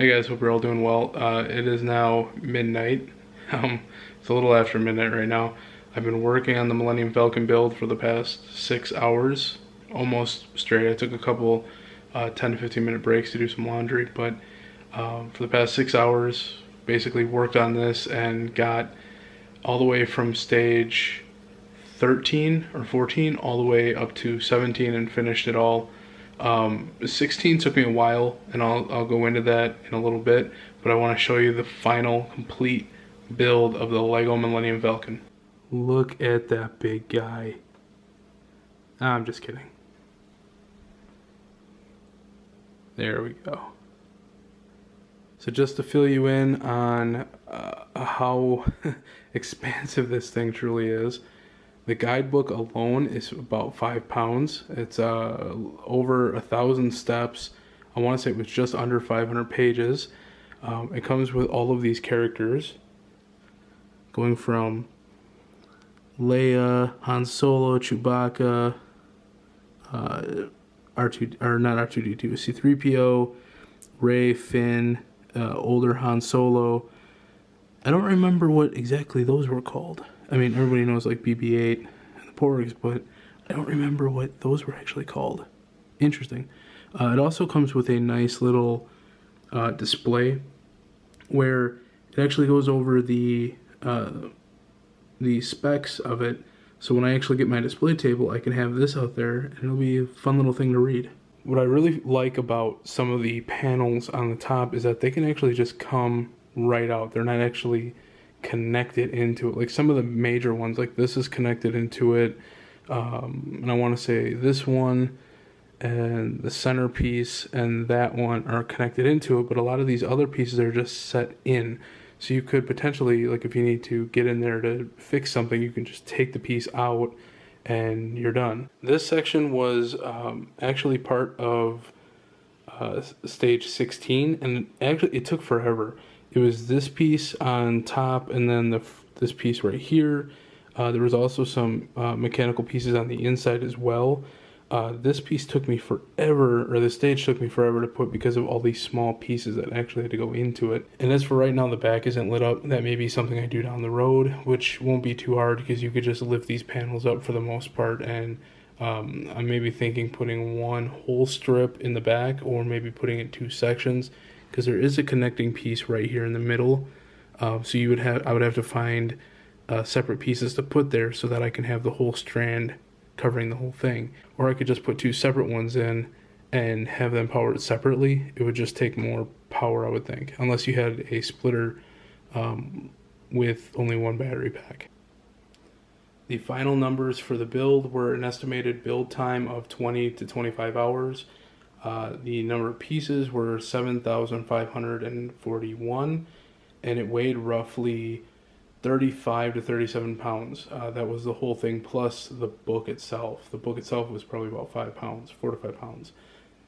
Hey guys, hope you're all doing well. It is now midnight. It's a little after midnight right now. I've been working on the Millenium Falcon build for the past 6 hours, almost straight. I took a couple 10 to 15 minute breaks to do some laundry, but for the past 6 hours, basically worked on this and got all the way from stage 13 or 14 all the way up to 17 and finished it all. 16 took me a while, and I'll go into that in a little bit, but I want to show you the final complete build of the Lego Millenium Falcon. Look at that big guy. I'm just kidding. There we go. So just to fill you in on how expansive this thing truly is, the guidebook alone is about 5 pounds. It's over 1,000 steps. I want to say it was just under 500 pages. It comes with all of these characters, going from Leia, Han Solo, Chewbacca, R2 or not R2D2, C3PO, Rey, Finn, older Han Solo. I don't remember what exactly those were called. I mean, everybody knows like BB-8 and the Porgs, but I don't remember what those were actually called. Interesting. It also comes with a nice little display where it actually goes over the specs of it. So when I actually get my display table, I can have this out there, and it'll be a fun little thing to read. What I really like about some of the panels on the top is that they can actually just come right out. They're not actually connected into it. Like some of the major ones, like this is connected into it, and I want to say this one and the centerpiece and that one are connected into it, but a lot of these other pieces are just set in. So you could potentially, like if you need to get in there to fix something, you can just take the piece out and you're done. This section was actually part of stage 16, and actually it took forever. It was this piece on top, and then this piece right here. There was also some mechanical pieces on the inside as well. This piece took me forever, or the stage took me forever to put because of all these small pieces that actually had to go into it. And as for right now, the back isn't lit up. That may be something I do down the road, which won't be too hard because you could just lift these panels up for the most part. And I'm maybe thinking putting one whole strip in the back, or maybe putting it 2 sections, because there is a connecting piece right here in the middle. So I would have to find separate pieces to put there so that I can have the whole strand covering the whole thing. Or I could just put 2 separate ones in and have them powered separately. It would just take more power, I would think, unless you had a splitter with only 1 battery pack. The final numbers for the build were an estimated build time of 20 to 25 hours. The number of pieces were 7,541, and it weighed roughly 35 to 37 pounds. That was the whole thing plus the book itself. The book itself was probably about 5 pounds, 4 to 5 pounds.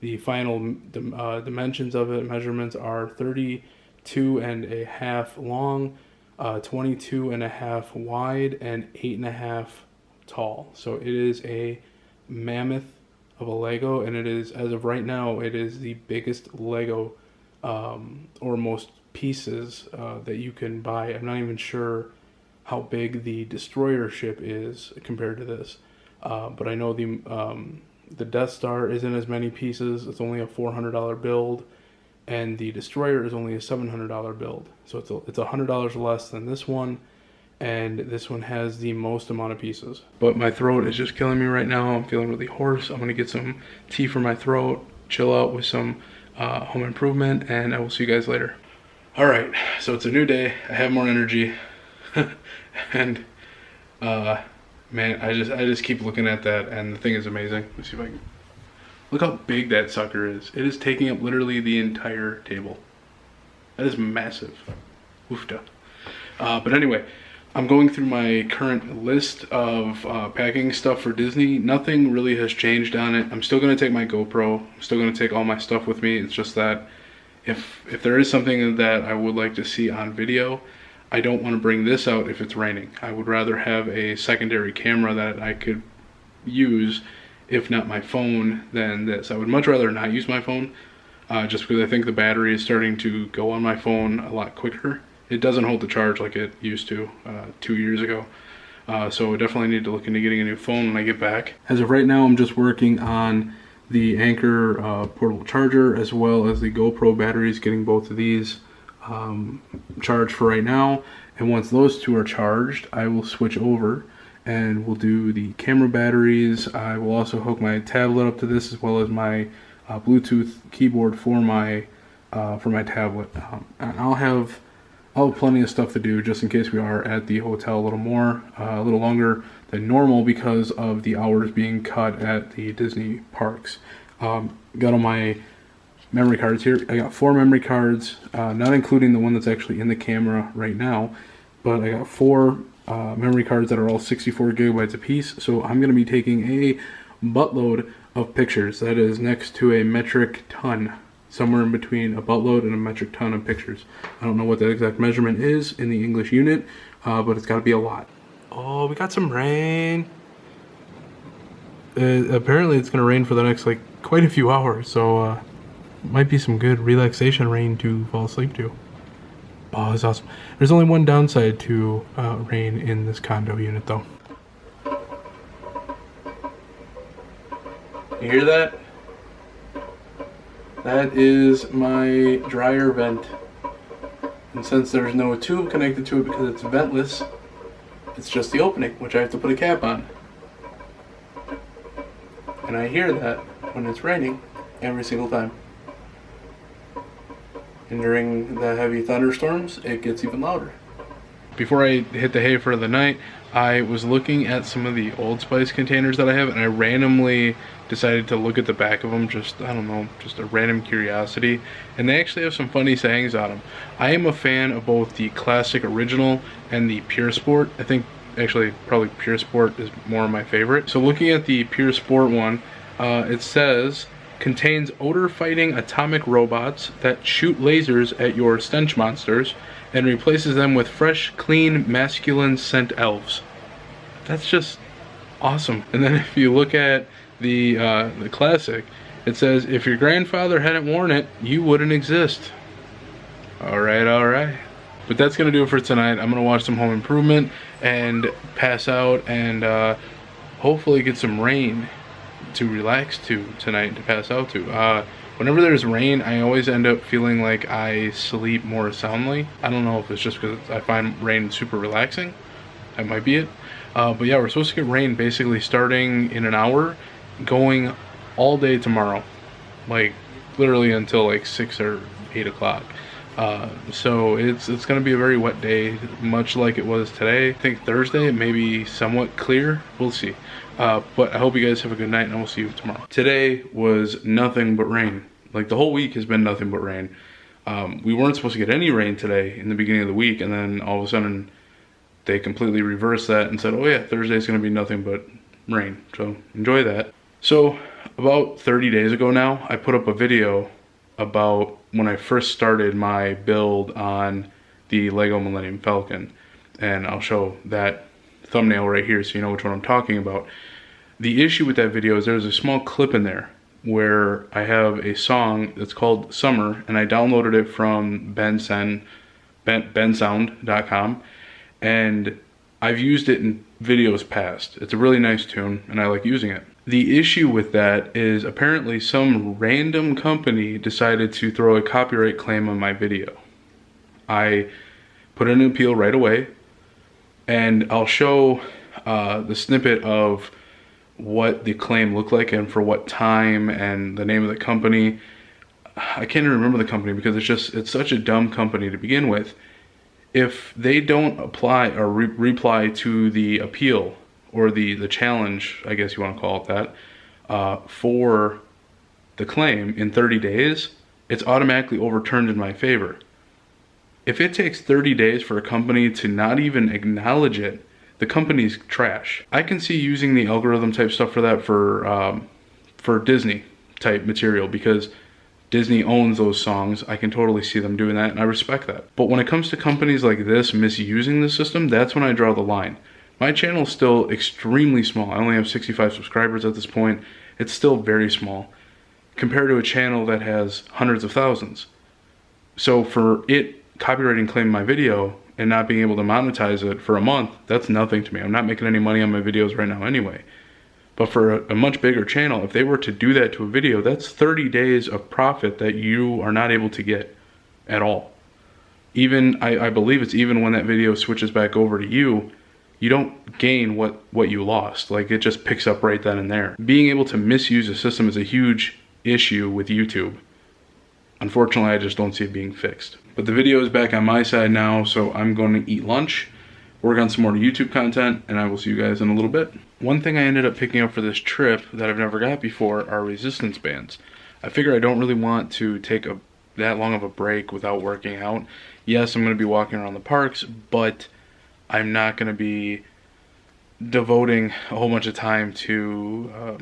The final dimensions of it, measurements, are 32.5 long, 22.5 wide, and 8.5 tall. So it is a mammoth of a Lego, and it is, as of right now, it is the biggest Lego or most pieces that you can buy. I'm not even sure how big the destroyer ship is compared to this, but I know the Death Star isn't as many pieces. It's only a $400 build, and the destroyer is only a $700 build. So it's $100 less than this one, and this one has the most amount of pieces. But my throat is just killing me right now. I'm feeling really hoarse. I'm gonna get some tea for my throat, chill out with some home improvement, and I will see you guys later. All right, so it's a new day. I have more energy, and man, I just keep looking at that, and the thing is amazing. Let's see if I can look how big that sucker is. It is taking up literally the entire table. That is massive. Oofta. But anyway, I'm going through my current list of packing stuff for Disney. Nothing really has changed on it. I'm still going to take my GoPro. I'm still going to take all my stuff with me. It's just that if there is something that I would like to see on video, I don't want to bring this out if it's raining. I would rather have a secondary camera that I could use, if not my phone, than this. I would much rather not use my phone. just because I think the battery is starting to go on my phone a lot quicker. It doesn't hold the charge like it used to 2 years ago. So I definitely need to look into getting a new phone when I get back. As of right now, I'm just working on the Anchor portable charger as well as the GoPro batteries, getting both of these charged for right now. And once those two are charged, I will switch over and we'll do the camera batteries. I will also hook my tablet up to this as well as my Bluetooth keyboard for my tablet. And I'll have plenty of stuff to do just in case we are at the hotel a little longer than normal because of the hours being cut at the Disney parks. Got all my memory cards here. I got 4 memory cards, not including the one that's actually in the camera right now, but I got 4 memory cards that are all 64 gigabytes apiece. So I'm going to be taking a buttload of pictures. That is next to a metric ton, somewhere in between a buttload and a metric ton of pictures. I don't know what that exact measurement is in the English unit, but it's got to be a lot. Oh, we got some rain. Apparently it's going to rain for the next quite a few hours, so might be some good relaxation rain to fall asleep to. Oh, that's awesome. There's only one downside to rain in this condo unit though. You hear that? That is my dryer vent. And since there's no tube connected to it because it's ventless, it's just the opening, which I have to put a cap on. And I hear that when it's raining every single time. And during the heavy thunderstorms, it gets even louder. Before I hit the hay for the night, I was looking at some of the Old Spice containers that I have, and I randomly decided to look at the back of them, just, I don't know, just a random curiosity. And they actually have some funny sayings on them. I am a fan of both the classic original and the Pure Sport. I think, actually, probably Pure Sport is more of my favorite. So looking at the Pure Sport one, it says, contains odor-fighting atomic robots that shoot lasers at your stench monsters and replaces them with fresh, clean, masculine scent elves. That's just awesome. And then if you look at the classic, it says, if your grandfather hadn't worn it, you wouldn't exist. Alright, alright. But that's going to do it for tonight. I'm going to watch some Home Improvement and pass out and hopefully get some rain to relax to tonight, to pass out to. Whenever there's rain, I always end up feeling like I sleep more soundly. I don't know if it's just because I find rain super relaxing. That might be it. But yeah, we're supposed to get rain basically starting in an hour, going all day tomorrow. Like literally until like 6 or 8 o'clock. So it's going to be a very wet day, much like it was today. I think Thursday it may be somewhat clear. We'll see. But I hope you guys have a good night, and I will see you tomorrow. Today was nothing but rain. Like the whole week has been nothing but rain. We weren't supposed to get any rain today in the beginning of the week, and then all of a sudden they completely reversed that and said, oh yeah, Thursday's going to be nothing but rain. So enjoy that. So about 30 days ago now, I put up a video about when I first started my build on the Lego Millennium Falcon, and I'll show that thumbnail right here so you know which one I'm talking about. The issue with that video is there's a small clip in there where I have a song that's called Summer, and I downloaded it from bensound.com, and I've used it in videos past. It's a really nice tune and I like using it. The issue with that is apparently some random company decided to throw a copyright claim on my video. I put in an appeal right away, and I'll show the snippet of what the claim looked like and for what time and the name of the company. I can't even remember the company because it's such a dumb company to begin with. If they don't apply or reply to the appeal or the challenge, I guess you want to call it that, for the claim in 30 days, it's automatically overturned in my favor. If it takes 30 days for a company to not even acknowledge it, the company's trash. I can see using the algorithm type stuff for that for Disney type material because Disney owns those songs. I can totally see them doing that, and I respect that. But when it comes to companies like this misusing the system, that's when I draw the line. My channel is still extremely small. I only have 65 subscribers at this point. It's still very small. compared to a channel that has hundreds of thousands. So for it copywriting claiming my video and not being able to monetize it for a month, that's nothing to me. I'm not making any money on my videos right now anyway. But for a much bigger channel, if they were to do that to a video, that's 30 days of profit that you are not able to get at all. Even, I believe it's even when that video switches back over to you, you don't gain what you lost. Like, it just picks up right then and there. Being able to misuse a system is a huge issue with YouTube. Unfortunately, I just don't see it being fixed. But the video is back on my side now, so I'm going to eat lunch, work on some more YouTube content, and I will see you guys in a little bit. One thing I ended up picking up for this trip that I've never got before are resistance bands. I figure I don't really want to take that long of a break without working out. Yes, I'm going to be walking around the parks, but I'm not going to be devoting a whole bunch of time to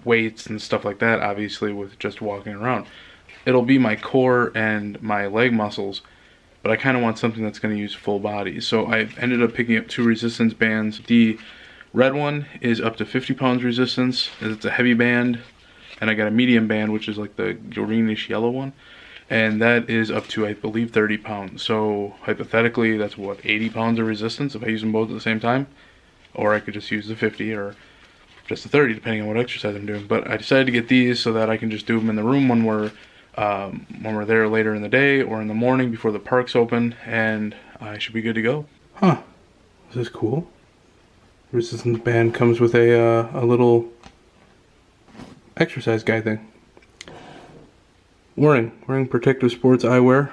weights and stuff like that, obviously, with just walking around. It'll be my core and my leg muscles, but I kind of want something that's going to use full body. So I ended up picking up 2 resistance bands. The red one is up to 50 pounds resistance. It's a heavy band. And I got a medium band, which is like the greenish yellow one. And that is up to, I believe, 30 pounds. So hypothetically, that's what, 80 pounds of resistance if I use them both at the same time? Or I could just use the 50 or just the 30, depending on what exercise I'm doing. But I decided to get these so that I can just do them in the room when we're there later in the day or in the morning before the park's open, and I should be good to go. Huh, this is cool. Resistance band comes with a little exercise guide thing. Wearing protective sports eyewear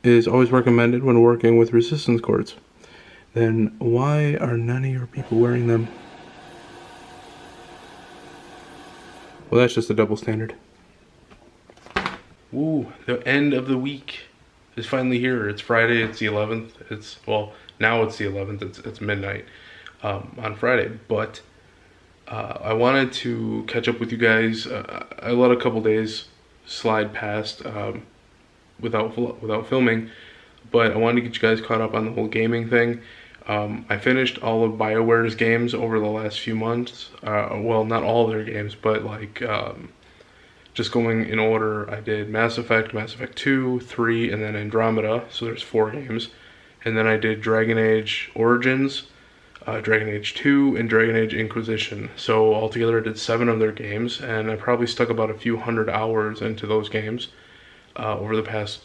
is always recommended when working with resistance cords. Then why are none of your people wearing them? Well, that's just a double standard. Ooh, the end of the week is finally here. It's Friday, it's the 11th. Well, now it's the 11th, it's midnight on Friday. But I wanted to catch up with you guys. I let a couple days slide past without filming, but I wanted to get you guys caught up on the whole gaming thing. I finished all of BioWare's games over the last few months. Well, not all of their games, but like just going in order. I did Mass Effect 2, 3, and then Andromeda, so there's 4 games. And then I did Dragon Age Origins, Dragon Age 2, and Dragon Age Inquisition. So altogether I did 7 of their games, and I probably stuck about a few hundred hours into those games over the past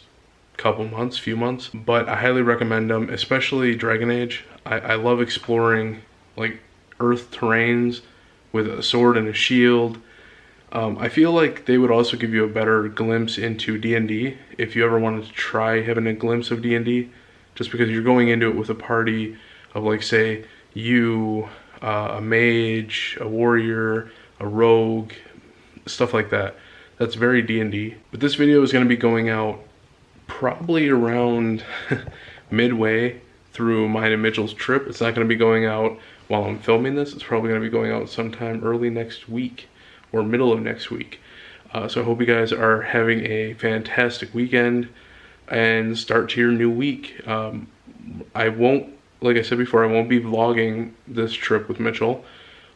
few months. But I highly recommend them, especially Dragon Age. I love exploring like earth terrains with a sword and a shield. I feel like they would also give you a better glimpse into D&D if you ever wanted to try having a glimpse of D&D, just because you're going into it with a party of, like, say you, a mage, a warrior, a rogue, stuff like that. That's very D&D. But this video is going to be going out probably around midway through mine and Mitchell's trip. It's not going to be going out while I'm filming this. It's probably going to be going out sometime early next week or middle of next week. So I hope you guys are having a fantastic weekend and start to your new week. I won't, like I said before, I won't be vlogging this trip with Mitchell,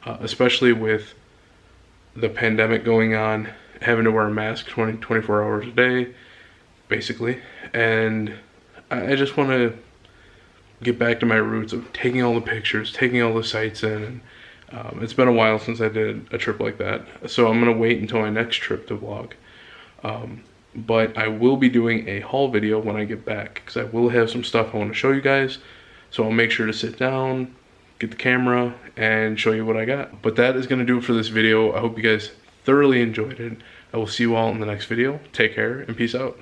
especially with the pandemic going on, having to wear a mask 24 hours a day, basically. And I just want to get back to my roots of taking all the pictures, taking all the sights in. And it's been a while since I did a trip like that, so I'm going to wait until my next trip to vlog. But I will be doing a haul video when I get back, because I will have some stuff I want to show you guys. So I'll make sure to sit down, get the camera, and show you what I got. But that is going to do it for this video. I hope you guys thoroughly enjoyed it. I will see you all in the next video. Take care and peace out.